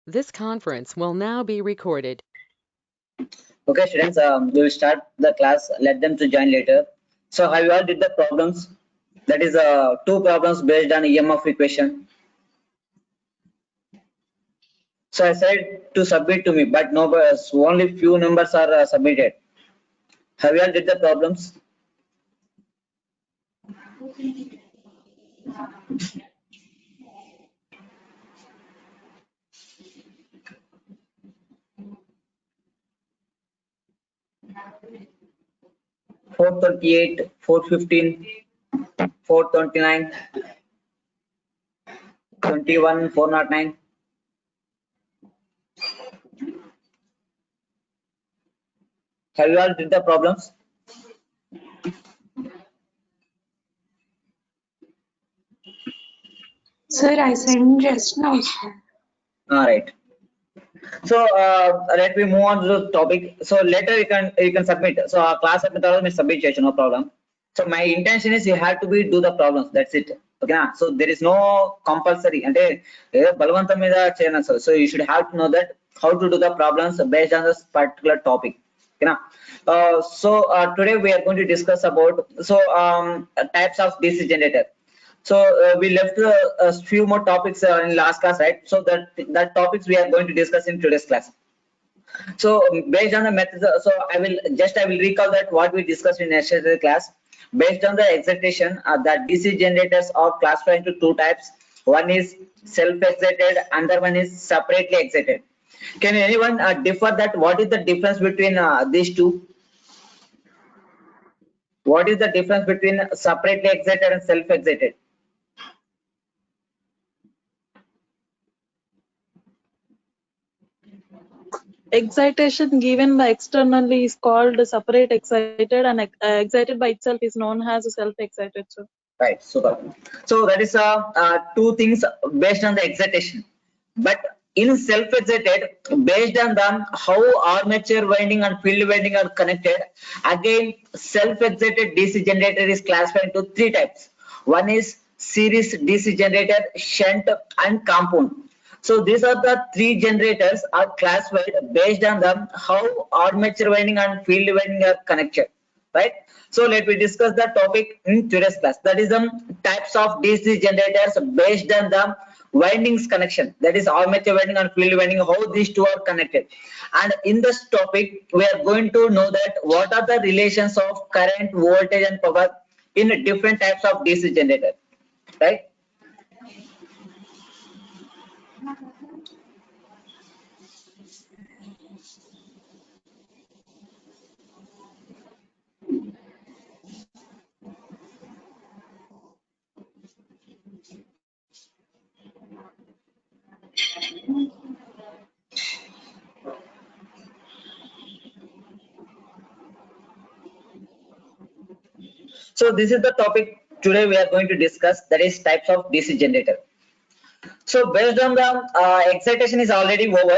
This conference will now be recorded. Okay, students, we will start the class. Let them to join later. So, have you all did the problems? That is two problems based on EMF equation. So I said to submit to me, but no, only few numbers are submitted. Have you all did the problems? Four 415, 429, 21, 409. Have you all did the problems? Sir, I sent just now. All right. So let me move on to the topic. So later you can submit. So our class methodology is submit session, no problem. So my intention is you have to be do the problems. That's it. Okay. Na? So there is no compulsory. And Balvantam meeda cheyana, sir. So you should have to know that how to do the problems based on this particular topic. Okay. Na? Today we are going to discuss about types of DC generator. So we left a few more topics in last class, right? So that topics we are going to discuss in today's class. So based on the methods, so I will recall that what we discussed in yesterday's class. Based on the excitation, the DC generators are classified into two types. One is self-excited, another one is separately excited. Can anyone differ that what is the difference between these two? What is the difference between separately excited and self-excited? Excitation given by externally is called separate excited, and excited by itself is known as self-excited. So, Right, super. So that is two things based on the excitation. But in self-excited, based on the how armature winding and field winding are connected, again self-excited DC generator is classified into three types. One is series DC generator, shunt, and compound. So these are the three generators are classified based on the how armature winding and field winding are connected, right? So let me discuss the topic in today's class. That is the types of DC generators based on the windings connection. That is armature winding and field winding, how these two are connected. And in this topic, we are going to know that what are the relations of current, voltage, and power in different types of DC generator, right? So this is the topic today we are going to discuss, that is types of DC generator. So based on the excitation is already over,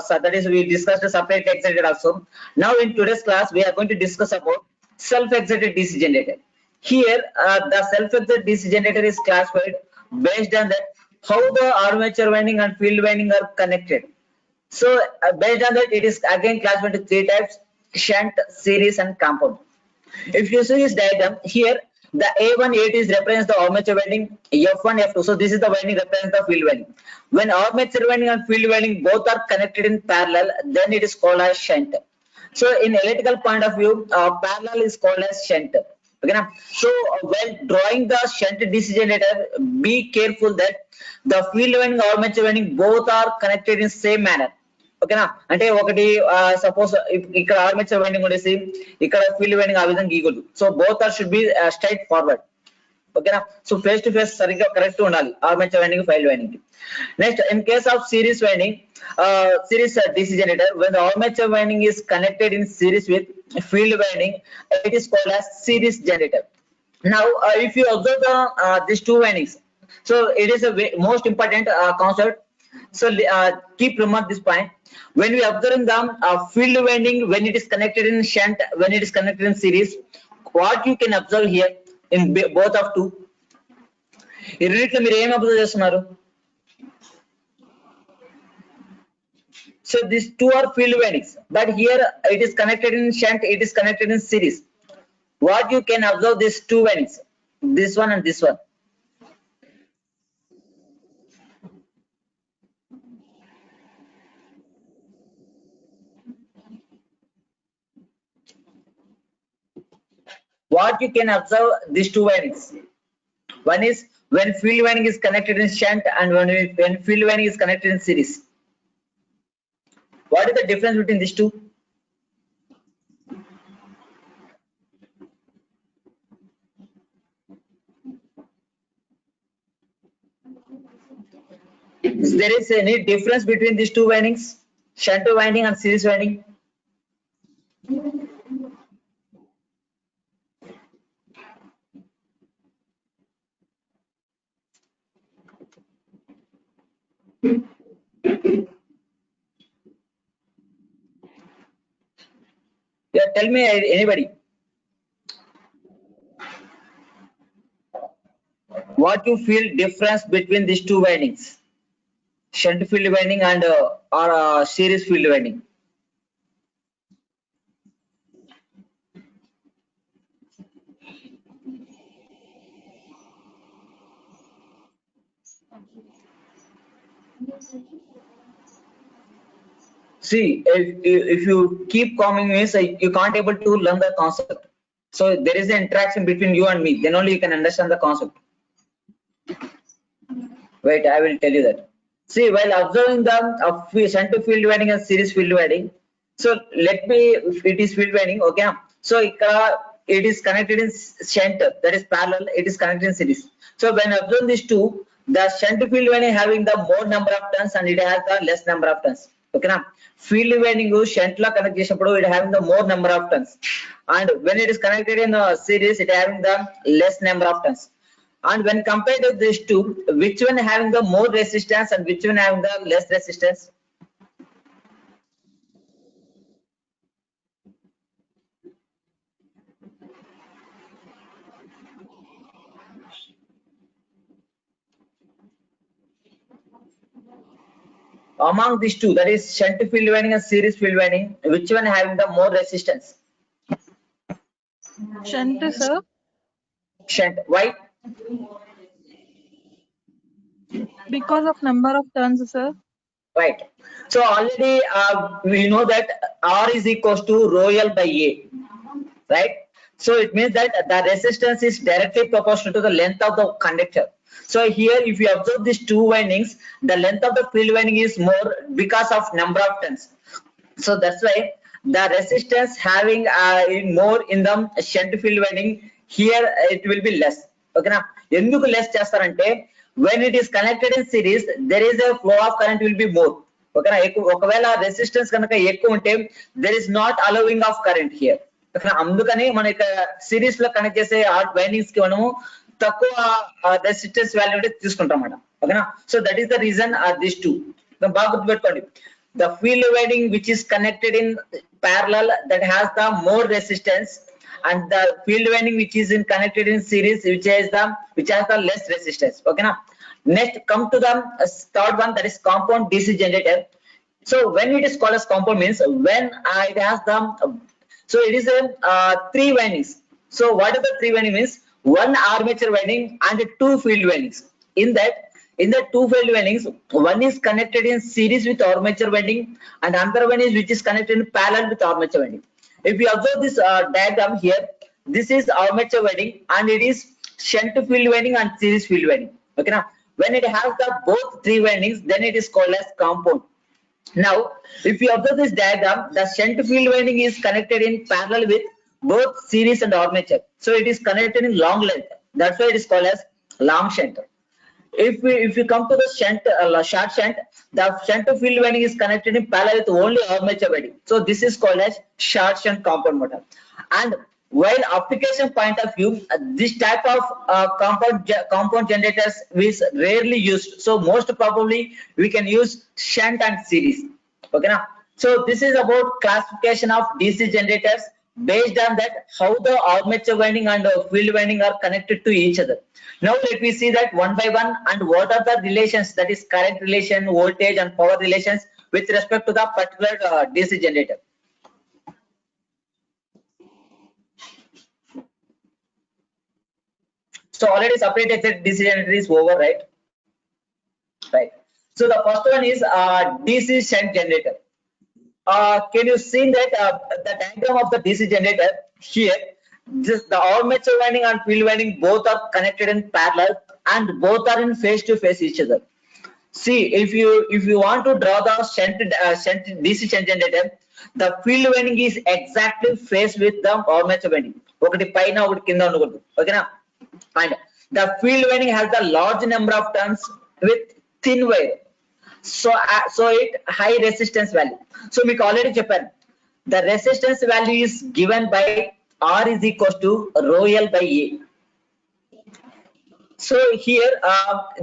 so that is we discussed the separate excited also. Now in today's class we are going to discuss about self-excited DC generator. Here the self-excited DC generator is classified based on that how the armature winding and field winding are connected. So based on that it is again classified into three types: shunt, series, and compound. If you see this diagram here, the A1, A2 is represents the armature winding, F1, F2. So this is the winding represents the field winding. When armature winding and field winding both are connected in parallel, then it is called as shunt. So in electrical point of view, parallel is called as shunt. Okay, now? So when drawing the shunt DC generator, be careful that the field winding and armature winding both are connected in same manner. ఓకేనా అంటే ఒకటి suppose ఇక్కడ armature winding ఉండేసి ఇక్కడ field winding ఆ విధంగా గీయకూడదు. So both are should be straight forward. ఓకేనా సో ఫేస్ టు ఫేస్ సరిగ్గా కరెక్ట్ ఉండాలి armature winding field winding. Next in case of series winding, series DC generator, when the armature winding is connected in series with field winding, it is called as series generator. Now if you observe these two windings, so it is a most important concept. So keep remember this point. When we observe the field winding, when it is connected in shunt, when it is connected in series, what you can observe here in both of two. ఈ రెండిట్లో మీరు ఏం observe చేస్తున్నారు? So these two are field windings, but here it is connected in shunt, it is connected in series. What you can observe these two windings, this one and this one. What you can observe these two windings. One is when field winding is connected in shunt and when field winding is connected in series. What is the difference between these two? Is there is any difference between these two windings, shunt winding and series winding? Yeah, tell me anybody. What you feel difference between these two windings, shunt field winding and or series field winding? See, if you keep coming means you can't able to learn the concept. So there is an interaction between you and me. Then only you can understand the concept. Wait, I will tell you that. See, while observing the shunt field winding and series field winding, so let me, if it is field winding, okay. So it is connected in shunt, that is parallel. It is connected in series. So when observing these two, the shunt field winding having the more number of turns and it has the less number of turns. Okay, now field winding shunt la connect chesinapudu it having the more number of turns, and when it is connected in series, it having the less number of turns. And when compared to these two, which one having the more resistance and which one having the less resistance? Among these two, that is shunt field winding and series field winding, which one having the more resistance? Shunt, sir. Shunt. Why? Because of number of turns, sir. Right. So already we know that R is equals to rho L by A, right? So it means that the resistance is directly proportional to the length of the conductor. So here, if you observe these two windings, the length of the field winding is more because of number of turns. So that's why the resistance having more in the shunt field winding, here it will be less. Okay, now ఎందుకు less చేస్తారంటే when it is connected in series, there is a flow of current will be more. Okay, నా ఒకవేళ resistance కనుక ఎక్కువ ఉంటే there is not allowing of current here. అందుకని మన series లో కనెక్ట్ చేసే వైండింగ్స్ కి మనము తక్కువ రెసిస్టెన్స్ వాల్యూ తీసుకుంటాం అన్నమాట. ఓకేనా, so that is the reason this two. బాగా గుర్తుపెట్టుకోండి, the field winding which is connected in parallel that has the more resistance, and the field winding which is connected in series which has the less resistance. Okay, now next come to the third one, that is compound DC generator. So when it is called as compound means when it has the so it is a three windings. So what are the three winding means? One armature winding and two field windings. In the two field windings, one is connected in series with armature winding and another one is which is connected in parallel with armature winding. If you observe this diagram here, this is armature winding and it is shunt field winding and series field winding. Okay, now when it has the both three windings, then it is called as compound. Now if you observe this diagram, the shunt field winding is connected in parallel with both series and armature, so it is connected in long length. That's why it is called as long shunt. If you come to the shunt short shunt, the shunt field winding is connected in parallel with only armature winding, so this is called as short shunt compound motor. And while application point of view, this type of compound generators is rarely used, so most probably we can use shunt and series. Okay, now so this is about classification of DC generators. based on that how the armature winding and field winding are connected to each other. Now let me see that one by one and what are the relations, that is current relation, voltage and power relations with respect to the particular DC generator. So already separate excited DC generator is over, right? Right. So the first one is DC shunt generator. Can you see that the diagram of the DC generator here? The armature winding and field winding both are connected in parallel and both are in face to face each other. See, if you want to draw the shunt DC shunt generator, the field winding is exactly face with the armature winding. ఒకటి పైన ఒకటి కింద ఉండకూడదు, ఓకేనా? And the field winding has the large number of turns with thin wire. So it high resistance value. So మీకు already చెప్పాను, the resistance value is given by R is equals to rho L by A. So here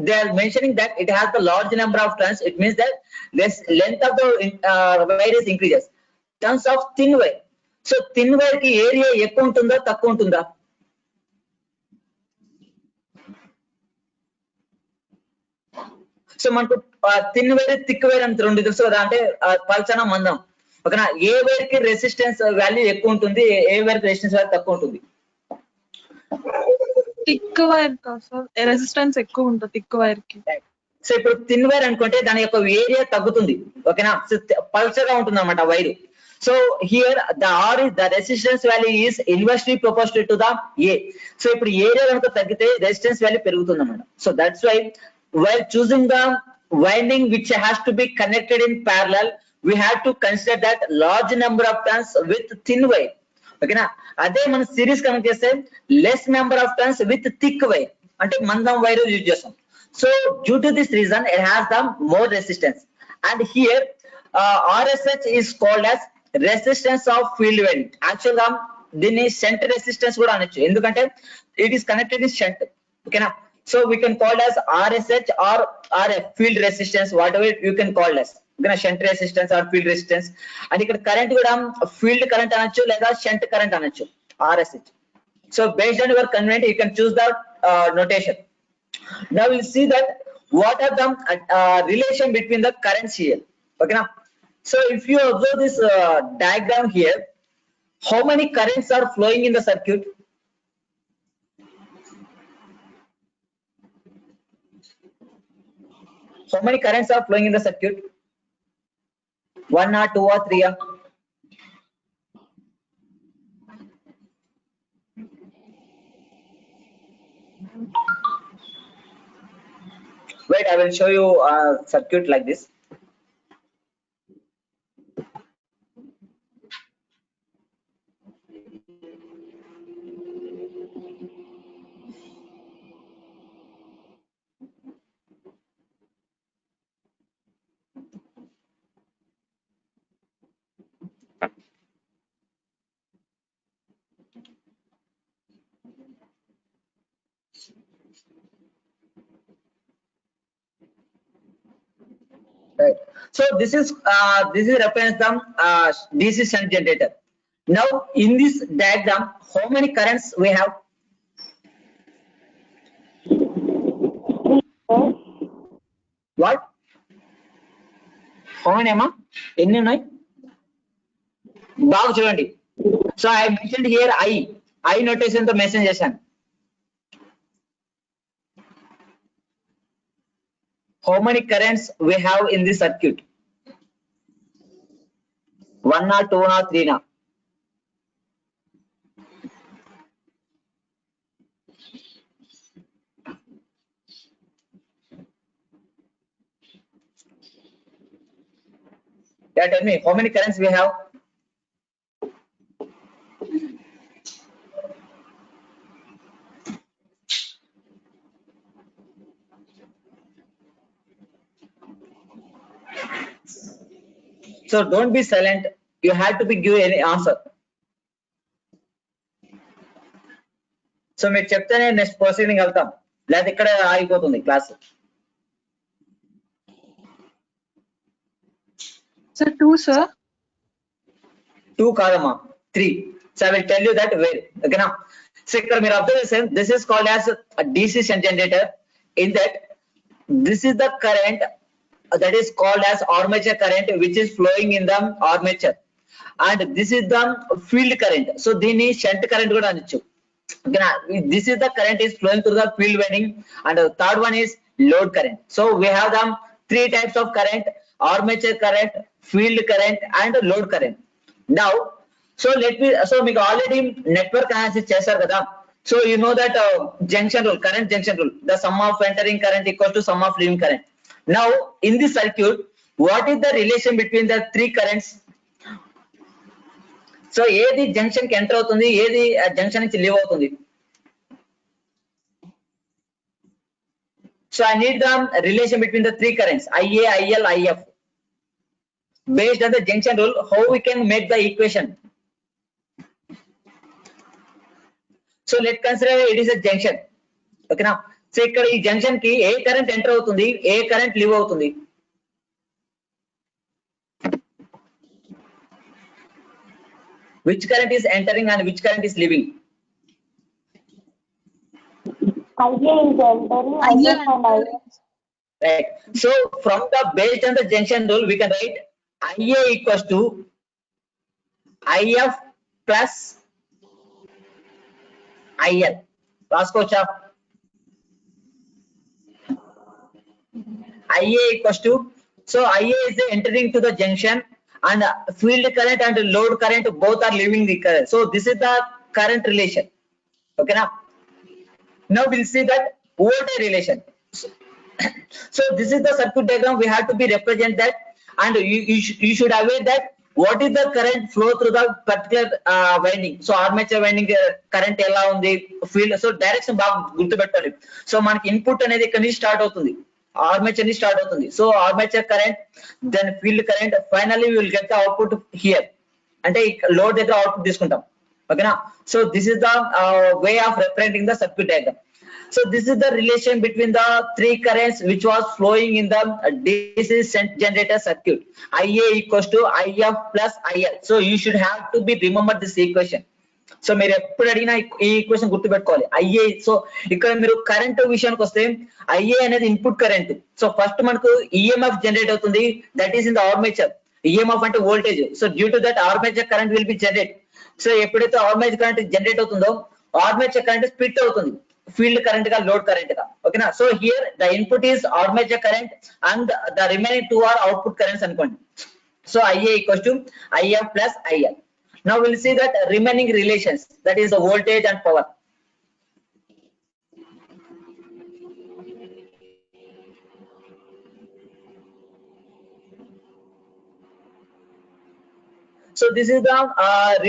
they are mentioning that it has the large number of turns. It means that this length of the wire is increases. Turns of thin wire. So thin wire ki area ఎక్కువ ఉంటుందా తక్కువ ఉంటుందా? So మనకు thin wire thick wire అని రెండు తెలుసు కదా, అంటే పల్చన మందం, ఓకేనా? ఏ వైర్ కి రెసిస్టెన్స్ వాల్యూ ఎక్కువ ఉంటుంది, ఏ వైర్ కి రెసిస్టెన్స్ వాల్యూ తక్కువ ఉంటుంది? థిక్ వైర్ రెసిస్టెన్స్ ఎక్కువ ఉంటుంది థిక్ వైర్ కి. సో ఇప్పుడు థిన్ వైర్ అనుకుంటే దాని యొక్క ఏరియా తగ్గుతుంది, ఓకేనా? పల్చగా ఉంటుంది అన్నమాట wire. So here the resistance value is inversely proportional to the A. So ఇప్పుడు ఏరియా కనుక తగ్గితే రెసిస్టెన్స్ వాల్యూ పెరుగుతుంది అన్నమాట. So that's why while choosing the winding which has to be connected in parallel, we have to consider that large number of turns with thin wire, okay na? Ade man series connect cheste less number of turns with thick wire, ante mandam wire use chestam. So due to this reason it has the more resistance, and here RSH is called as resistance of field winding. Actually ga దీన్ని shunt resistance kuda అనొచ్చు, ఎందుకంటే it is connected in shunt, okay na? So we can call as RSH or RF, field resistance, whatever you can call as, okay, shunt resistance or field resistance. And ఇక్కడ current కూడా field current అనొచ్చు లేదా shunt current అనొచ్చు, RSH. So based on your convenience you can choose the notation. Now we'll see that what are the relation between the currents here, okay now? So if you observe this diagram here, how many currents are flowing in the circuit? How many currents are flowing in the circuit? 1 or 2 or 3? Wait, I will show you a circuit like this. Right. So this is reference the DC shunt generator. Now in this diagram, how many currents we have? What? How many amma? ఎన్ని ఉన్నాయి? బాగా చూడండి. So I mentioned here I notation తో mention చేశాను. How many currents we have in this circuit? 1 or 2 or 3 now? Yeah, tell me how many currents we have? So don't be silent, you have to be give any answer. So మీరు చెప్తేనే next proceeding వెళ్తాం, లేదా ఇక్కడ ఆగిపోతుంది class. Sir, 2 sir. 2 కాదమ్మా, 3. So I will tell you that where. Okay now. So here మీరు observe చేస్తే this is called as a DC shunt generator. In that this is the current that is called as armature current which is flowing in the armature, and this is the field current. So దీన్ని shunt current కూడా అనొచ్చు. Okay now, this is the current is flowing through the field winding, and the third one is load current. So we have the three types of current: armature current, field current, and load current. Now so so మీకు already network analysis చేశారు కదా. So you know that junction rule, current junction rule, the sum of entering current equals to sum of leaving current. Now in this circuit, what is the relation between the three currents? So ఏది junction కి enter అవుతుంది, ఏది junction నుంచి leave అవుతుంది? So I need the relation between the three currents IA, IL, IF. Based on the junction rule, how we can make the equation? So let's consider it is a junction. Okay now, so ఇక్కడ ఈ junction కి ఏ current enter అవుతుంది, ఏ current leave అవుతుంది? Which current is entering and which current is leaving? IA is entering, IF and IF. Right. So from the based on the junction rule, we can write IA equals to IF plus IL. రాసుకోవచ్చా? IA equals to, so IA is entering to the junction, and field current and load current both are leaving the current. So this is the current relation. Okay now. Now we'll see that voltage relation. So this is the circuit diagram. We have to be represent that, and you should aware that what is the current flow through the particular winding. So armature winding current ఎలా ఉంది, field, so direction బాగా గుర్తుపెట్టుకోవాలి. So మనకి input అనేది ఇక్కడ నుంచి start అవుతుంది, armature నుంచి స్టార్ట్ అవుతుంది. So armature current, then field current, finally will get the output here, అంటే లోడ్ దగ్గర అవుట్పుట్ తీసుకుంటాం. ఓకేనా? So this is the way of representing the circuit diagram. So this is the relation between the three currents which was flowing in the DC shunt generator circuit. IA equals to IF plus IL. So you should have to be remember this equation. So మీరు ఎప్పుడు అడిగినా ఈ equation గుర్తుపెట్టుకోవాలి. IA, so ఇక్కడ మీరు current విషయానికి వస్తే IA అనేది ఇన్పుట్ కరెంట్. సో ఫస్ట్ మనకు EMF జనరేట్ అవుతుంది, that is in the armature. EMF అంటే voltage. So due to that armature current will B generate. So ఎప్పుడైతే ఆర్మేచర్ కరెంట్ జనరేట్ అవుతుందో ఆర్మేచర్ కరెంట్ స్ప్లిట్ అవుతుంది, field current ka load current ka. Okay na? So here the input is armature current and the remaining two are output currents anukondi. So IA equals to IF plus IL. Now we'll see that remaining relations, that is the voltage and power. So this is the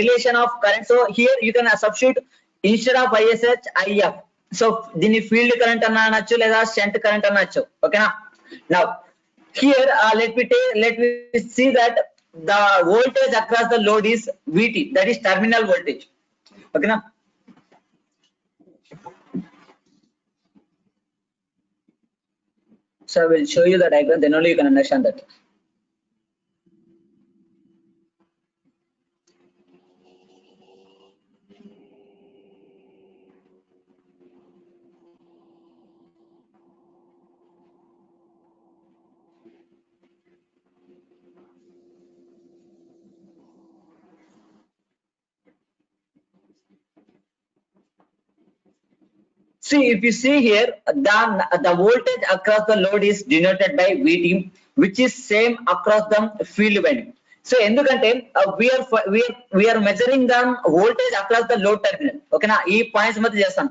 relation of current. So here you can substitute instead of ISH IF. So దీన్ని field current అన్న అనొచ్చు, లేదా shunt current అనొచ్చు. ఓకేనా? Now here let me see that the voltage across the load is VT, that is terminal voltage. ఓకేనా? So I will show you the diagram, then only you can understand that. See, if you see here, the voltage across the load is denoted by VT, which is same across the field winding. So ఎందుకంటే we are measuring the voltage across the load terminal. Okay na? ఈ points మధ్య చేస్తాం,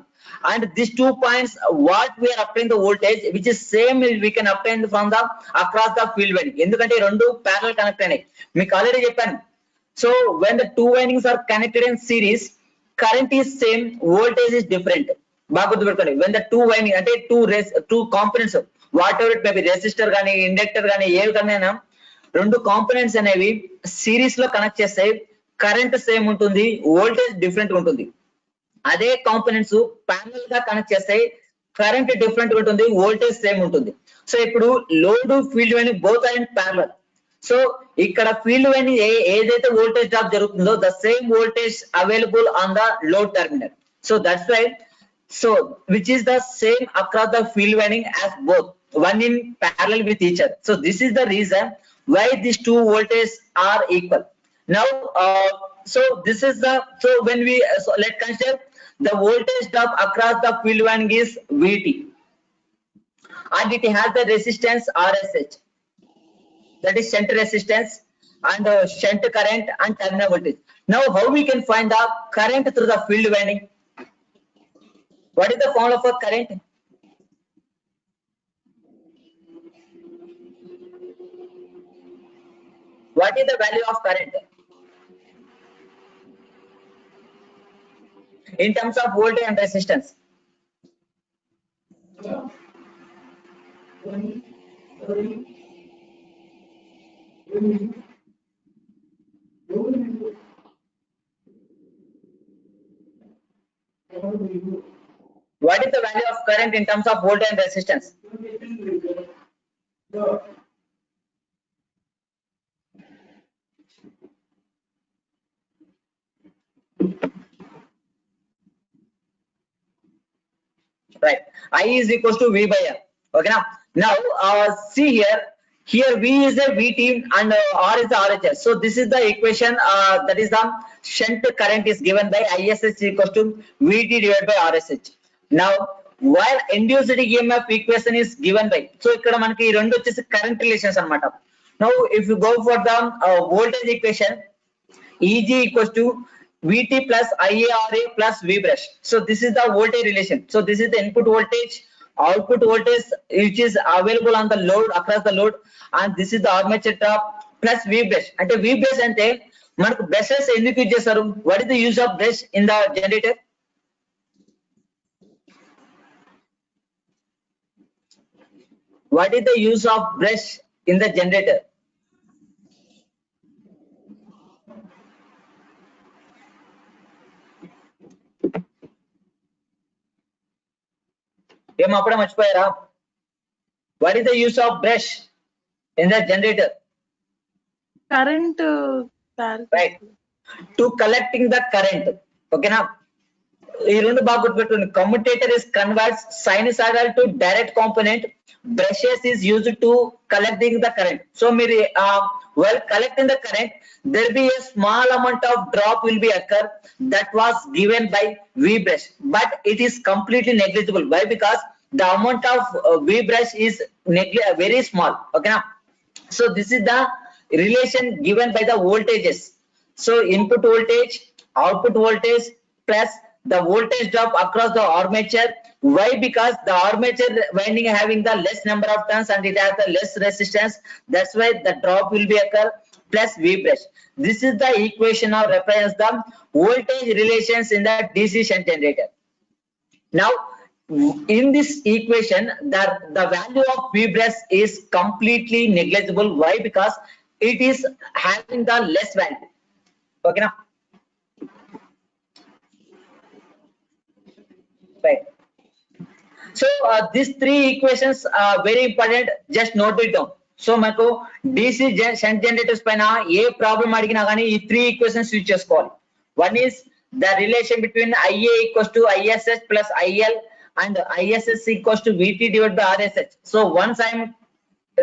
and these 2 points what we are applying the voltage which is same we can apply from the across the field winding. ఎందుకంటే రెండు parallel connect అయినాయి, మీకు already చెప్పాను. So when the two windings are connected in series, current is same, voltage is different. బాగా గుర్తుపెట్టుకోండి. when the two winding అంటే two components, what ever it may B, resistor కానీ inductor కానీ ఏవి కన్నా రెండు కాంపోనెంట్స్ అనేవి సిరీస్ లో కనెక్ట్ చేస్తాయి, కరెంట్ సేమ్ ఉంటుంది, వోల్టేజ్ డిఫరెంట్ ఉంటుంది. అదే కాంపోనెంట్స్ ప్యారలల్ గా కనెక్ట్ చేస్తాయి, కరెంట్ డిఫరెంట్ ఉంటుంది, వోల్టేజ్ సేమ్ ఉంటుంది. సో ఇప్పుడు load field winding both are in parallel. So ఇక్కడ ఫీల్డ్ వైండింగ్ ఏదైతే వోల్టేజ్ డ్రాప్ జరుగుతుందో the same voltage available on the load terminal. So that's why so which is the same across the field winding as both one in parallel with each other. So this is the reason why these two voltages are equal. Now so this is the so when we so let's consider the voltage drop across the field winding is Vt and it has the resistance RSH, that is shunt resistance and shunt current and terminal voltage. Now how we can find the current through the field winding? What is the formula for current? What is the value of current in terms of voltage and resistance? What is the value of current in terms of voltage and resistance? Right, I is equals to V by R. Okay, now see here V is a Vt and R is the RHS. So this is the equation that is the shunt current is given by ISH equals to Vt divided by RSH. Now while induced EMF equation is given by, so ikkada manaki rendu vachesi current relations anamata. Now if you go for the voltage equation, Eg equals to Vt plus IaRa plus V brush. So this is the voltage relation. So this is the input voltage, output voltage which is available on the load across the load, and this is the armature drop plus V brush. Ante V brush ante manaku brushes enduku use chesaru? What is the use of brush in the generator? What is the use of brush in the generator? ఏం అప్పుడే మర్చిపోయారా? What is the use of brush in the generator? Current Right, to collecting the current. Okay na, ఈ రెండు బాగా గుర్తుపెట్టుకోండి. Commutator is converts sinusoidal to direct component. Brushes is used to collecting the current. So మీరు while collecting the current, there be a small amount of drop will be occur that was given by V brush, but it is completely negligible. Why? Because the amount of V brush is very small. Okay na, so this is the relation given by the voltages. So input voltage, output voltage plus the voltage drop across the armature. Why? Because the armature winding having the less number of turns and it has the less resistance. That's why the drop will be occur plus V brush. This is the equation of reference the voltage relations in the DC shunt generator. Now in this equation the value of V brush is completely negligible. Why? Because it is having the less value. Okay na, right. So these three equations are very important, just note it down. So మనకు DC shunt generators పైన ఏ problem అడిగినా కానీ ఈ three equations use చేసుకోవాలి. One is the relation between IA equals to ISH plus IL and ISS equals to VT divided by RSH. So once I'm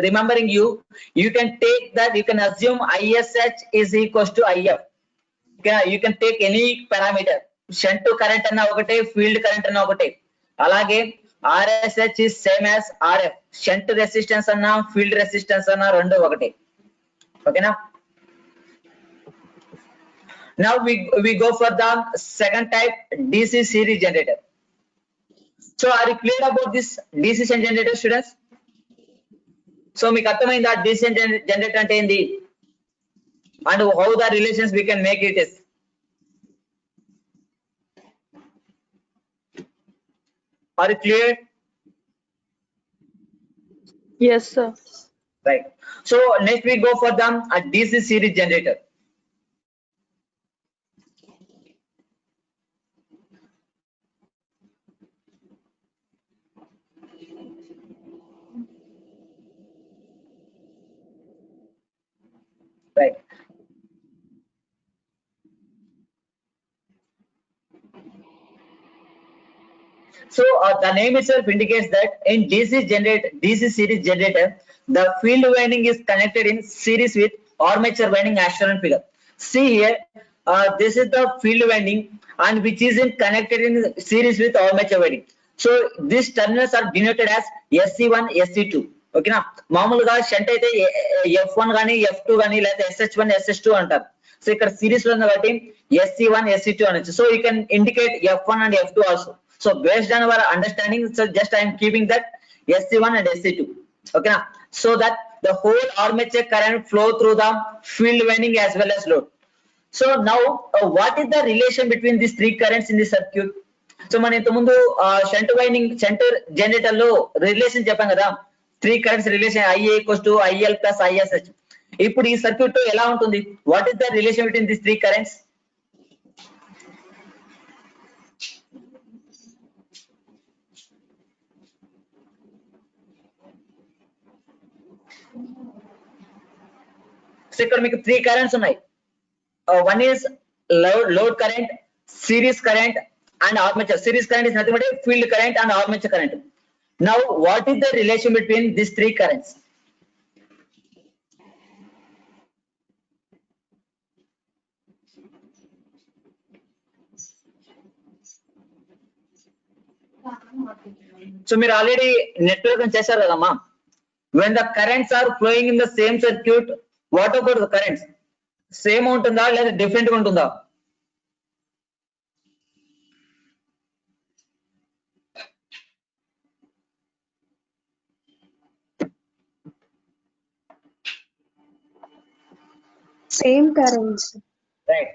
remembering you can take that, you can assume ISH is equals to IF. Okay, you can take any parameter, shunt current అన్న ఒకటే, field current అన్న ఒకటే. అలాగే RSH is same as RF, shunt resistance అన్న field resistance అన్న రెండు ఒకటే. ఓకేనా, now we go for the second type, DC series generator. So are you clear about this DC shunt generator, students? So మీకు అర్థమైందా DC shunt generator అంటే ఏంది and how the relations we can make it is? Are you clear? Yes, sir. Right. So next we go for the DC series generator. right? So the name itself indicates that in DC series generator, the field winding is connected in series with armature winding as shown in figure. See here, this is the field winding and which is connected in series with armature winding. So these terminals are denoted as SC1, SC2. Okay na? మామూలుగా shunt అయితే F1 గానీ F2 గానీ లేదా SH1, SH2 అంటారు. So ఇక్కడ series లో ఉంది కాబట్టి SC1, SC2 అనొచ్చు. So you can indicate F1 and F2 also. So based on our understanding, so just I am keeping that SC1 and SC2. Okay na? So that the whole armature current flow through the field winding as well as load. So now what is the relation between these three currents in the circuit? So మనం ఇంత ముందు shunt winding shunt generator లో relation చెప్పాం కదా, three currents relation IA = IL + ISH. ఇప్పుడు ఈ circuit ఎలా ఉంటుంది? What is the relation between this three currents? So ఇక్కడ మీకు త్రీ కరెంట్స్ ఉన్నాయి. One is load current, series current and armature. Series current is nothing but a field current and armature current. Now what is the relation between these three currents? So మీరు already network చేశారు కదమ్మా. When the currents are flowing in the same circuit, what about the currents? Same ఉంటుందా లేదా different గా ఉంటుందా? Same currents. Right.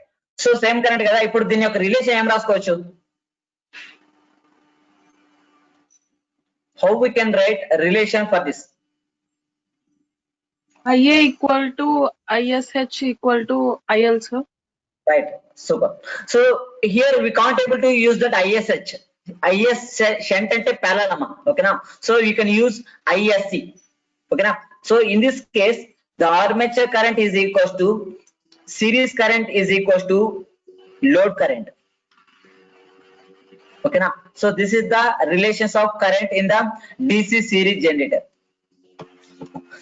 So same current కదా. ఇప్పుడు దీని యొక్క రిలేషన్ ఏం రాసుకోవచ్చు? How we can write a relation for this? IA = ISH = IL, sir. Right, super. So here we can't able to use that ISH. IS shunt ante parallel amma, okay na? So you can use ISC, okay na? So in this case the armature current is equals to series current is equals to load current, okay na? So this is the relations of current in the DC series generator.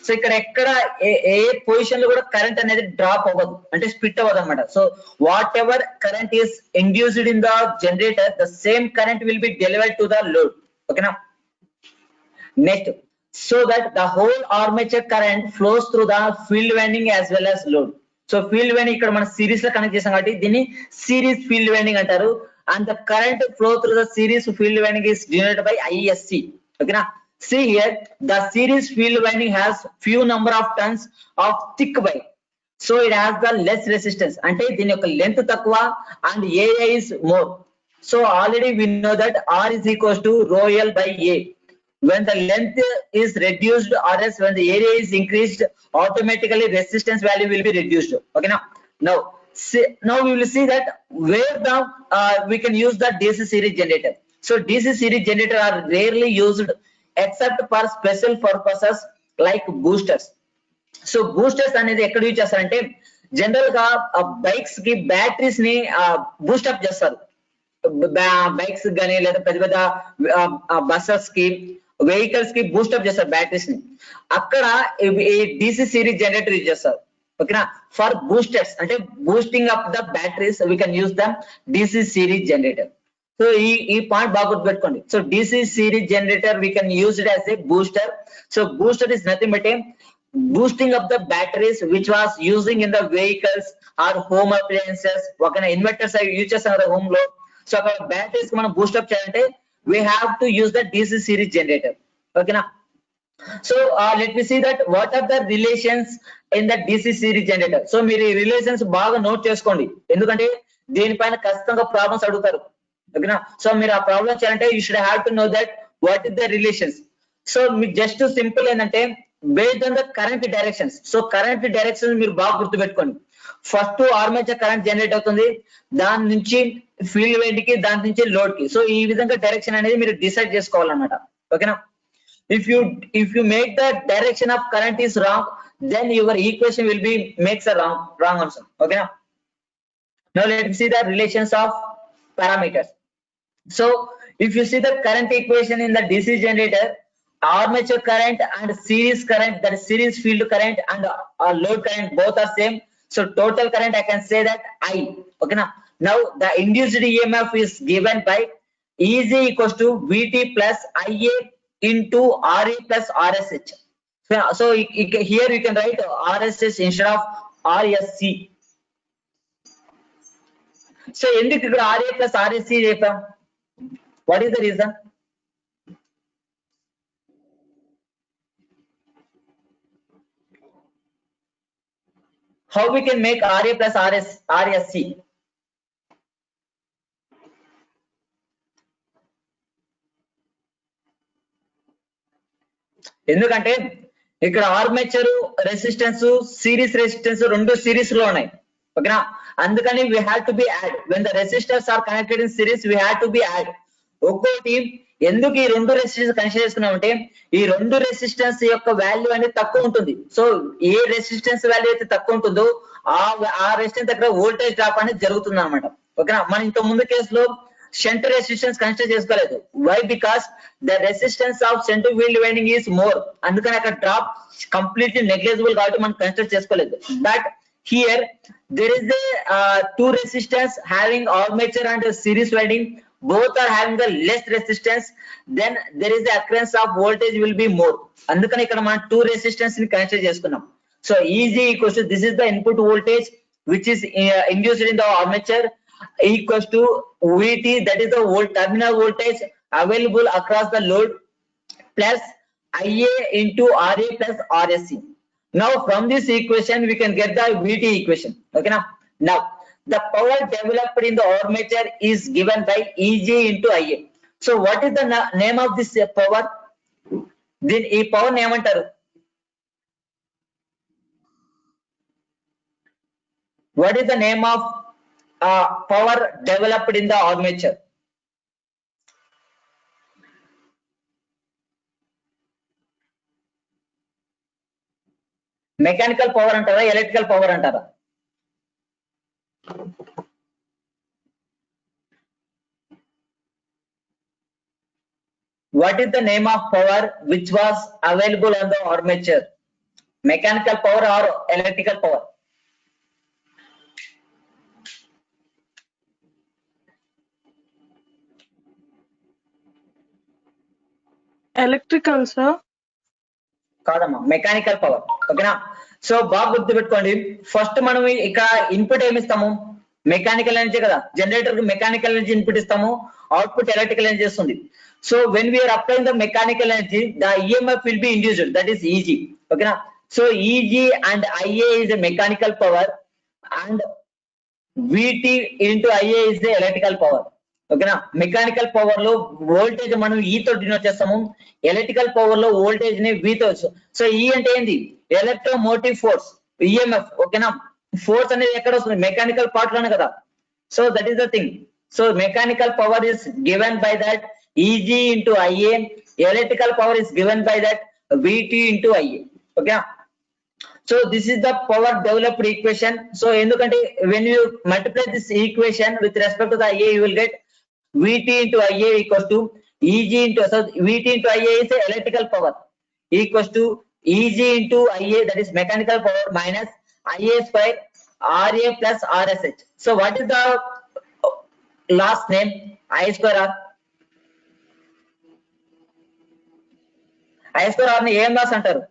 So ఇక్కడ ఎక్కడ ఏ position లో కూడా current అనేది drop అవ్వదు, అంటే split అవ్వదు అనమాట. So whatever current is induced in the generator, the same current will be delivered to the load, ఓకేనా? Next, so that the whole armature current flows through the field winding as well as load. So field winding ఇక్కడ మనం series లో connect చేసాం కాబట్టి దీన్ని series field winding అంటారు. And the current flow through the series field winding is denoted by ISC, ఓకేనా? See here, the series field winding has few number of turns of thick wire, so it has the less resistance. Ante dini yokka length takkuva and area is more. So already we know that R is equals to rho L by A. When the length is reduced or else when the area is increased, automatically resistance value will be reduced. Okay now now we will see that where the we can use the DC series generator. So DC series generator are rarely used except for special purposes like boosters. So boosters అనేది ఎక్కడ use చేస్తారంటే general గా bikes కి batteries ని Boost up చేస్తారు. Bikes గానీ లేదా పెద్ద పెద్ద బస్సెస్ కి వెహికల్స్ కి బూస్ట్ అప్ చేస్తారు బ్యాటరీస్ ని. అక్కడ ఈ DC సిరీస్ జనరేటర్ యూజ్ చేస్తారు, ఓకేనా? ఫర్ బూస్టర్స్ అంటే boosting up the batteries we can use the DC series generator. So ఈ పాయింట్ బాగా గుర్తుపెట్టుకోండి. So DC series generator we can use it as a booster. So booster is nothing but a boosting of the batteries which was using in the vehicles or home appliances. ఒకనా inverters use చేస్తాం కదా home లో. So అక్కడ batteries మనం boost up చేయాలంటే we have to use the DC series generator, ఓకేనా? So let me see that what are the relations in the DC series generator. So మీరు ఈ రిలేషన్స్ బాగా నోట్ చేసుకోండి, ఎందుకంటే దీనిపైన ఖచ్చితంగా ప్రాబ్లమ్స్ అడుగుతారు, ఓకేనా? సో మీరు ఆ ప్రాబ్లమ్ చేయాలంటే you should have to know that what is the relations. So మీకు జస్ట్ సింపుల్ ఏంటంటే based on the current directions. So current directions మీరు బాగా గుర్తుపెట్టుకోండి. ఫస్ట్ ఆర్మేచర్ కరెంట్ జనరేట్ అవుతుంది, దాని నుంచి ఫీల్డ్ వైండ్ కి, దాని నుంచి లోడ్ కి. సో ఈ విధంగా డైరెక్షన్ అనేది మీరు డిసైడ్ చేసుకోవాలన్నమాట, ఓకేనా? If you make the direction of current is wrong, then your equation will be makes a wrong answer. Okay, now let's see the relations of parameters. So if you see the current equation in the DC generator, armature current and series current, that is series field current, and load current, both are same. So total current I can say that I. Okay, now the induced EMF is given by EG equals to VT plus IA into RE plus RSH. So here you can write RSH instead of RSC. So ఎందుకు ఇక్కడ RA plus RSC చెప్పాం? What is the reason? How we can make RA plus RSC? ఎందుకంటే ఇక్కడ armature resistance series resistance రెండు series లో ఉన్నాయి. ఓకేనా, అందుకని we have to be add when the resistors are connected in series, we have to be add. ఒక్కోటి ఎందుకు ఈ రెండు రెసిస్టెన్స్ కన్సిడర్ చేసుకున్నామంటే ఈ రెండు రెసిస్టెన్స్ యొక్క వాల్యూ అనేది తక్కువ ఉంటుంది. సో ఏ రెసిస్టెన్స్ వాల్యూ అయితే తక్కువ ఉంటుందో ఆ రెసిస్టెన్స్ దగ్గర వోల్టేజ్ డ్రాప్ అనేది జరుగుతుంది అనమాట. ఓకేనా, మన ఇంత ముందు కేసులో షంట్ రెసిస్టెన్స్ కన్సిడర్ చేసుకోలేదు. Why? Because the resistance of shunt field winding is more, అందుకని అక్కడ డ్రాప్ కంప్లీట్లీ నెగ్లిజిబుల్ కాబట్టి మనం కన్సిడర్ చేసుకోలేదు. But here there is a two resistance having armature and series winding, both are having the less resistance, then there is the occurrence of voltage will be more. అందుకని ఇక్కడ మనం two resistance ని consider చేసుకున్నాం. So EG equals to, this is the input voltage which is induced in the armature, equals to VT, that is the terminal voltage available across the load, plus IA into RA plus RSC. Now from this equation we can get the VT equation. Okay, now the power developed in the armature is given by EG into IA. So what is the name of this power? Then ee power name antaru. What is the name of power developed in the armature? Mechanical power అంటారా, electrical power అంటారా? What is the name of power which was available on the armature? Mechanical power or electrical power? Electrical, sir. కాదమ్మా, mechanical power. ఓకేనా, so బాగా గుర్తుపెట్టుకోండి. First మనం ఇక్కడ input ఏమి ఇస్తాము? మెకానికల్ ఎనర్జీ కదా, జనరేటర్ కి మెకానికల్ ఎనర్జీ ఇన్పుట్ ఇస్తాము, అవుట్పుట్ ఎలక్ట్రికల్ ఎనర్జీ వస్తుంది. So when we are applying the mechanical energy, the EMF will be induced, that is Eg. ఓకేనా, so Eg and Ia is a mechanical power and Vt into Ia is the electrical power. ఓకేనా, mechanical power లో voltage మనం ఈ తో denote చేస్తాము, electrical power లో voltage ని వి తో. సో ఈ అంటే ఏంది? Electromotive force, EMF. ఓకేనా, ఫోర్స్ అనేది ఎక్కడ వస్తుంది? మెకానికల్ పార్ట్ లోనే కదా. So that is the thing. So mechanical power is given by that Eg into Ia, electrical power is given by that Vt into Ia. ఓకేనా, so this is the power developed equation. So ఎందుకంటే when you multiply this equation with respect to the IA, you will get VT into IA equals to EG into, so VT into IA is the electrical power, equals to EG into IA, that is mechanical power, minus IA square RA plus RSH. So what is the last name? I square R. I square R ని ఏం loss అంటారు?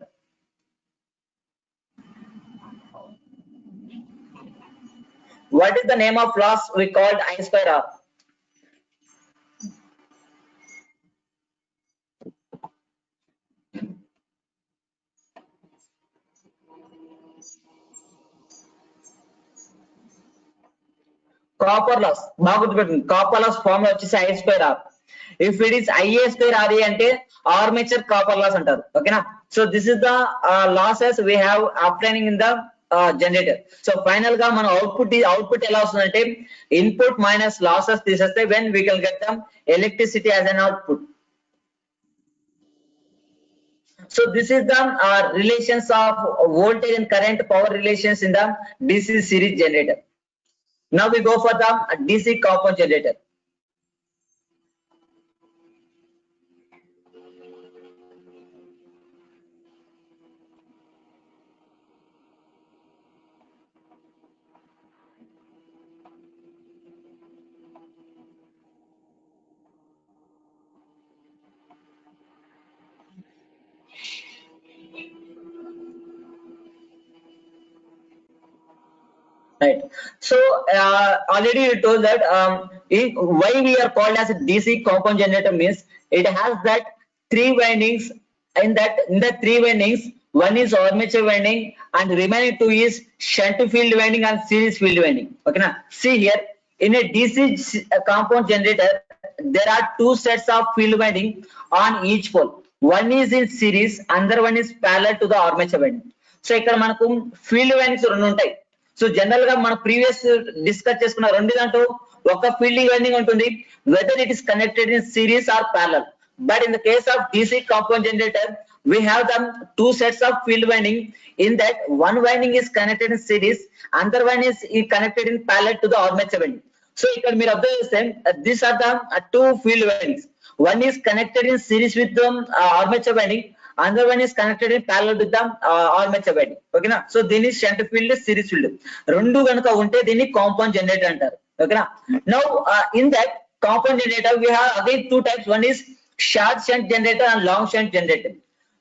What is the name of loss we called I square R? Copper loss. బాగా గుర్తుపెట్టుకోండి, copper loss formula వచ్చేసి I square R. If it is IA square RA అంటే armature copper loss అంటారు. ఓకేనా, so this is the losses we have obtaining in the generator. So final గా మన output ఎలా వస్తుందంటే ఇన్పుట్ మైనస్ లాసెస్ తీసేస్తే when we can get them electricity as an output. So this is the relations of voltage and current power relations in the DC series generator. Now we go for the DC compound generator. Right. So already you told that why we are called as a DC compound generator means it has that 3 windings. In the 3 windings, one is armature winding and remaining 2 is shunt field winding and series field winding. Okay, now see here in a DC compound generator there are 2 sets of field winding on each pole. One is in series, another one is parallel to the armature winding. So ఇక్కడ మనకు field windings రెండు ఉంటాయి. So general గా మన previous discuss చేసుకున్న రెండు దాంట్లో ఒక ఫీల్డింగ్ వైండింగ్ ఉంటుంది, whether it is connected in series or parallel. But in the case of DC compound generator we have the 2 sets of field winding. In that one winding is connected in series, another one is connected in parallel to the armature winding. So ఇక్కడ మీరు observe చేస్తే these are the 2 field windings. One is connected in series with the armature winding, another one is connected in parallel with the armature winding. Okay na? So దీని shunt field, series field రెండు గనుక ఉంటే దీన్ని compound generator అంటారు. Okay na? Now in that compound generator we have again 2 types. One is short shunt generator and long shunt generator.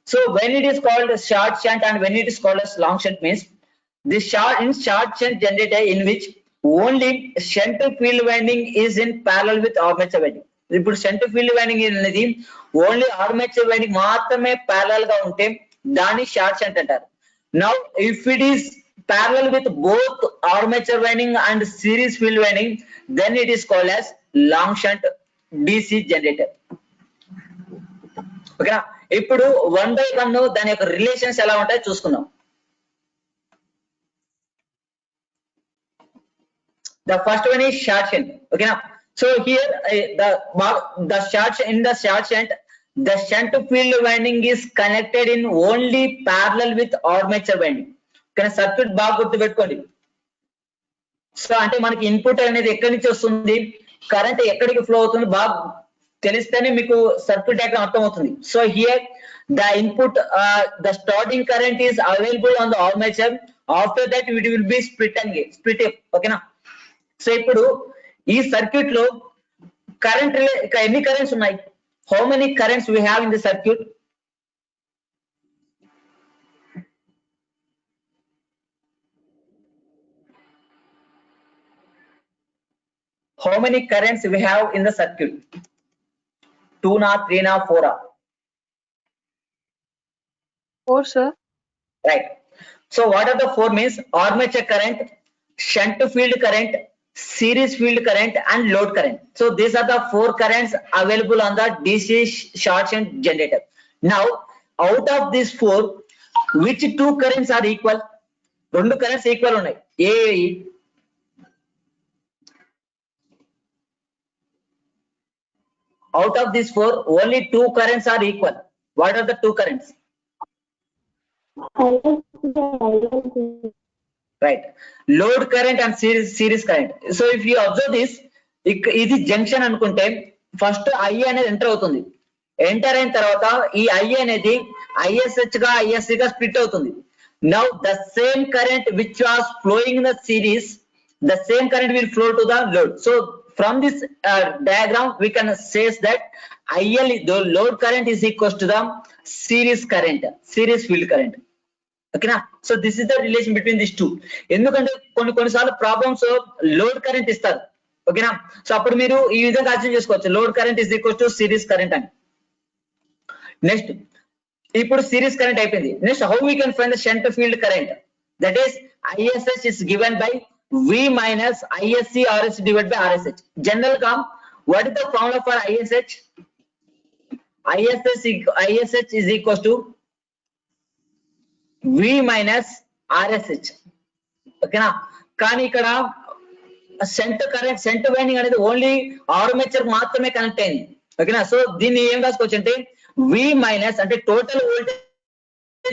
So when it is called a short shunt and when it is called as long shunt means the short shunt generator in which only shunt field winding is in parallel with armature winding. ఇప్పుడు shunt field winding అనేది only armature winding మాత్రమే parallel గా ఉంటే దాన్ని short shunt అంటారు. Now if it is parallel with both armature winding and series field winding then it is called as long shunt DC generator. ఓకేనా, ఇప్పుడు 1 by 1 దాని యొక్క రిలేషన్స్ ఎలా ఉంటాయో చూసుకుందాం. The first one is short shunt. Okay now, so here the short in the short shunt, the shunt field winding is connected in only parallel with armature winding. కానీ circuit బాగా గుర్తు పెట్టుకోండి. So అంటే మనకి input అనేది ఎక్కడి నుంచి వస్తుంది, కరెంట్ ఎక్కడికి ఫ్లో అవుతుంది బాగా తెలిస్తేనే మీకు సర్క్యూట్ డయాగ్రామ్ అర్థమవుతుంది. So here the input the starting current is available on the armature, after that it will be split up. Okay na? So ఇప్పుడు ఈ సర్క్యూట్ లో కరెంట్ ఎన్ని కరెంట్స్ ఉన్నాయి, how many currents we have in the circuit? How many currents we have in the circuit? 2 na, 3 na, 4 na? 4, sir. Right. So what are the 4 means? Armature current, shunt field current, series field current and load current. So these are the 4 currents available on the DC short shunt generator. Now out of these 4, which 2 currents are equal? రెండు currents equal ఉన్నాయి. Out of these 4, only 2 currents are equal. What are the 2 currents? Right, load current and series current. So if you observe this, ఇది junction అనుకుంటే first I అనేది enter అవుతుంది. Enter అయిన తర్వాత ఈ I అనేది ISH గా ISC గా స్ప్లిట్ అవుతుంది. Now the same current which was flowing in the series, the same current will flow to the load. So from this diagram we can say that IL, the load current, is equals to the series current, series field current. Okay na? So this is the relation between these two. ఎందుకంటే కొన్నిసార్లు problems load current ఇస్తారు. ఓకేనా, so అప్పుడు మీరు ఈ విధంగా అర్థం చేసుకోవచ్చు, load current is equal to series current అని. నెక్స్ట్ ఇప్పుడు సిరీస్ కరెంట్ అయిపోయింది. Next how we can find the shunt field current? That is ISH is given by V minus ISC RS divided by RSH. General గా what is the formula for ISH? ISH is equals to V minus RSH. ఓకేనా, కానీ ఇక్కడ centre winding అనేది only armature మాత్రమే connect అయింది. ఓకేనా, so దీన్ని ఏం రాసుకోవచ్చు అంటే V మైనస్ అంటే total voltage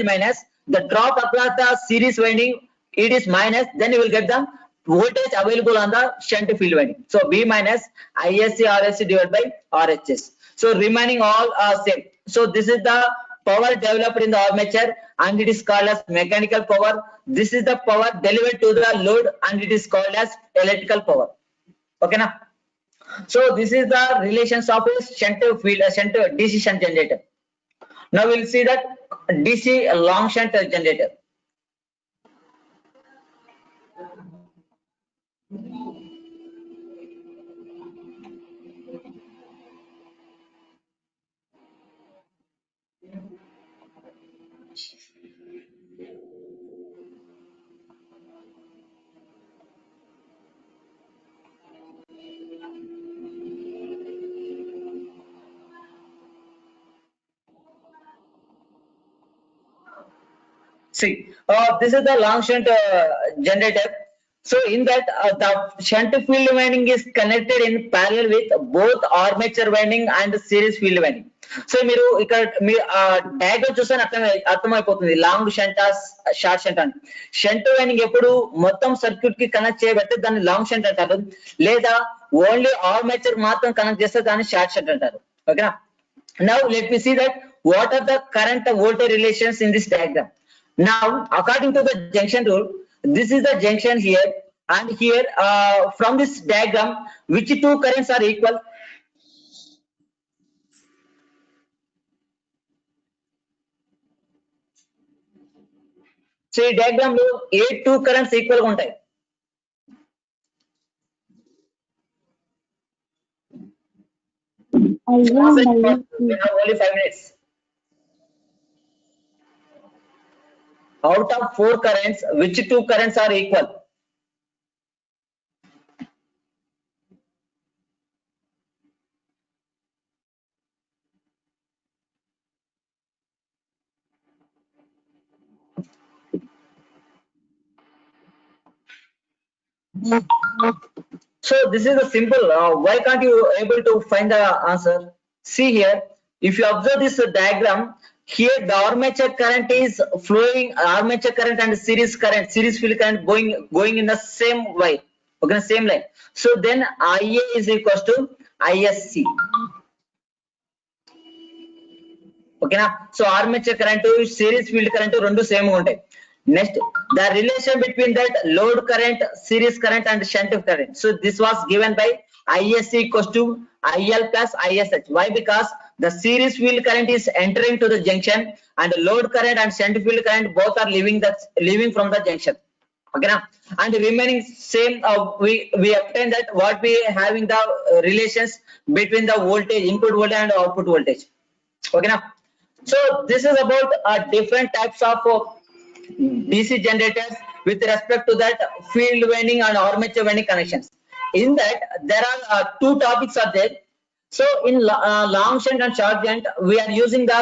minus, the drop across the series winding, it is minus, then you will get the voltage available on the shunt field winding. So V minus ISC RSC divided by RHS. So remaining all are same. So this is the power developed in the armature and it is called as mechanical power. This is the power delivered to the load and it is called as electrical power. Okay now. So this is the relations of a shunt field, shunt DC shunt generator. Now we'll see that DC long shunt generator. See, this is the long shunt generator. So in that the shunt field winding is connected in parallel with both armature winding and series field winding. So మీరు ఇక్కడ మీ diagram చూస్తే అర్థమైపోతుంది long shunt short shunt అని. Shunt winding ఎప్పుడు మొత్తం circuit కి connect చేయబడితే దాన్ని లాంగ్ షంట్ అంటారు, లేదా ఓన్లీ ఆర్మేచర్ మాత్రం కనెక్ట్ చేస్తే దాన్ని షార్ట్ షంట్ అంటారు. ఓకేనా. Now let me see that what are the current voltage relations in this diagram. Now according to the junction rule, this is the junction here and here. From this diagram, which two currents are equal? So diagram lo A two currents equal గా ఉంటాయి? We have only 5 minutes. Out of 4 currents, which two currents are equal? So this is a simple. Why can't you able to find the answer? See here, if you observe this diagram, here the armature current is flowing, armature current and series current, series field current going in the same way. Okay, same line. So then IA is equals to ISC. Okay na. So armature current, series field current rendu same ga untayi. Next, the relation between that load current, series current and shunt current. So this was given by ISC equals to IL plus ISH. Why? Because the series field current is entering to the junction and the load current and shunt field current both are leaving from the junction. Okay now, and remaining same, we obtain that what we having the relations between the voltage, input voltage and output voltage. Okay now, so this is about different types of DC generators with respect to that field winding and armature winding connections. In that there are two topics are there. So in long shunt and short shunt, we are using the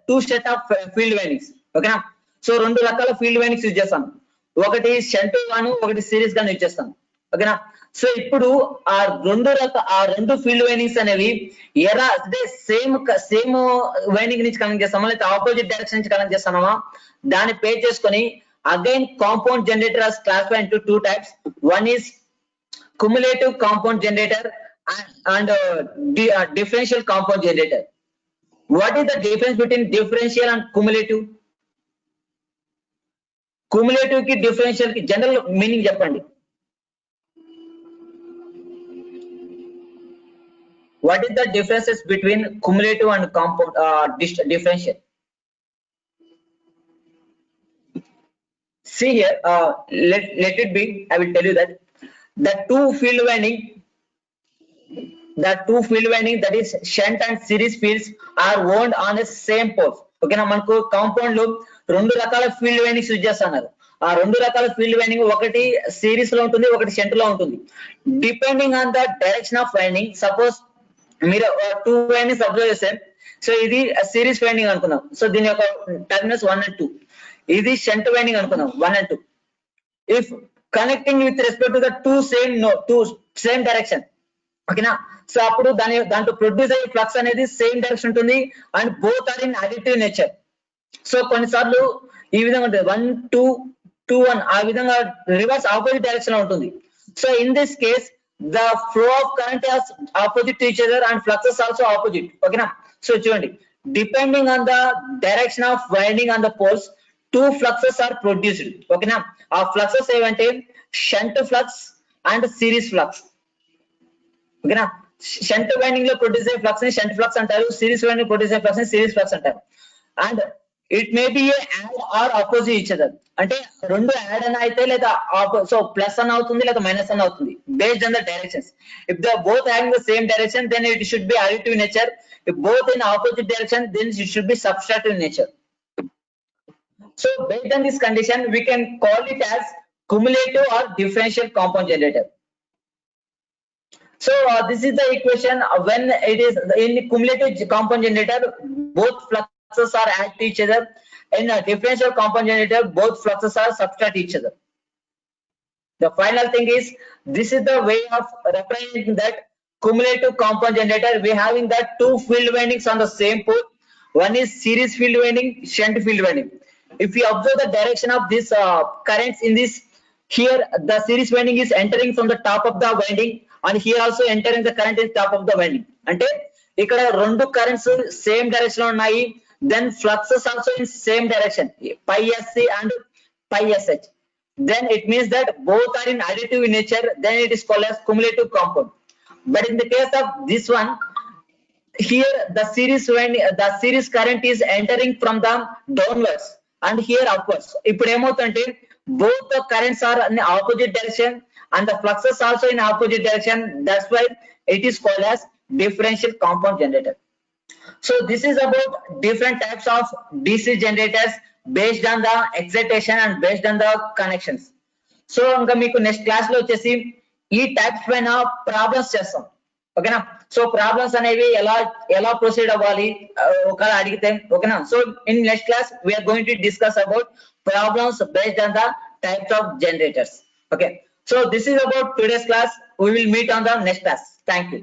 two set of field windings. Okay na. So రెండు రకాల field windings use చేస్తాం. ఒకటి shunt గాను ఒకటి series గాను use చేస్తాం. ఓకేనా. So ఇప్పుడు ఆ రెండు ఫీల్డ్ వైండింగ్స్ అనేవి ఎలా అంటే సేమ్ వైండింగ్ నుంచి కనెక్ట్ చేస్తామా లేదా ఆపోజిట్ డైరెక్షన్ నుంచి కనెక్ట్ చేస్తామా దాన్ని పే చేసుకొని again compound generator as classified into two types. One is cumulative compound generator and differential compound generator. What is the difference between differential and cumulative? Cumulative ki differential ki general meaning చెప్పండి. What is the differences between cumulative and compound differential? See here, let it be. I will tell you that the two field winding that is shunt and series fields are wound on the same pole. Okay na, మనకు compound లో రెండు రకాల field windings use చేస్తున్నారు. ఆ రెండు రకాల field winding ఒకటి series లో ఉంటుంది, ఒకటి షంట్ లో ఉంటుంది. Depending on the direction of winding, suppose మీరు టూ వైండింగ్స్ అబ్జర్వ్ చేస్తే, సో ఇది సిరీస్ వైండింగ్ అనుకున్నాం. సో దీని యొక్క టర్మినల్స్ 1 and 2. ఇది షంట్ వైండింగ్ అనుకున్నాం 1 and 2. If connecting with respect to the two same direction, ఓకేనా. సో అప్పుడు దాంట్లో ప్రొడ్యూస్ అయ్యే ఫ్లక్స్ అనేది సేమ్ డైరెక్షన్ ఉంటుంది and both are in additive nature. So కొన్నిసార్లు ఈ విధంగా ఉంటుంది 1 2 2 1 ఆ విధంగా రివర్స్ ఆపోజిట్ డైరెక్షన్ లో ఉంటుంది. So in this case the flow of current has opposite to each other and fluxes also opposite. ఓకేనా. సో చూడండి, depending on the direction of winding on the poles two fluxes are produced. ఓకేనా. ఆ fluxes ఏవంటే shunt flux and series flux. ఓకేనా. Shunt winding లో produce అయ్యే flux ని shunt flux అంటారు, సిరీస్ వైండింగ్ ప్రొడ్యూస్ అయ్యే ఫ్లక్స్ ని సిరీస్ ఫ్లక్స్ అంటారు. And it may be add or opposite each other, అంటే రెండు యాడ్ అని అయితే లేదా సో ప్లస్ అని అవుతుంది లేదా మైనస్ అని అవుతుంది based on the directions. If the both having the same direction then it should be additive nature. If both in opposite direction then it should be subtractive nature. So based on this condition we can call it as cumulative or differential compound generator. So this is the equation when it is in cumulative compound generator both fluxes are add to each other. In a differential compound generator both fluxes are subtract each other. The final thing is this is the way of representing that cumulative compound generator. We having that two field windings on the same pole. One is series field winding, shunt field winding. If you observe the direction of this currents in this, here the series winding is entering from the top of the winding and here also entering the current in top of the winding. అంటే ఇక్కడ రెండు currents same direction లో ఉన్నాయి, then fluxes also in same direction pi sc and pi sh, then it means that both are in additive in nature, then it is called as cumulative compound. But in the case of this one, here the series current is entering from the downwards and here upwards. ఇప్పుడు ఏమవుతుందంటే both the currents are in opposite direction and the fluxes also in opposite direction. That's why it is called as differential compound generator. So this is about different types of DC generators based on the excitation and based on the connections. So ఇంకా మీకు next class లో వచ్చేసి ఈ types పైన problems చేస్తాం. ఓకేనా. So problems అనేవి ఎలా ప్రొసీడ్ అవ్వాలి ఒకవేళ అడిగితే. ఓకేనా. So in next class we're going to discuss about problems based on the types of generators. Okay. So this is about today's class. We will meet on the next class. Thank you.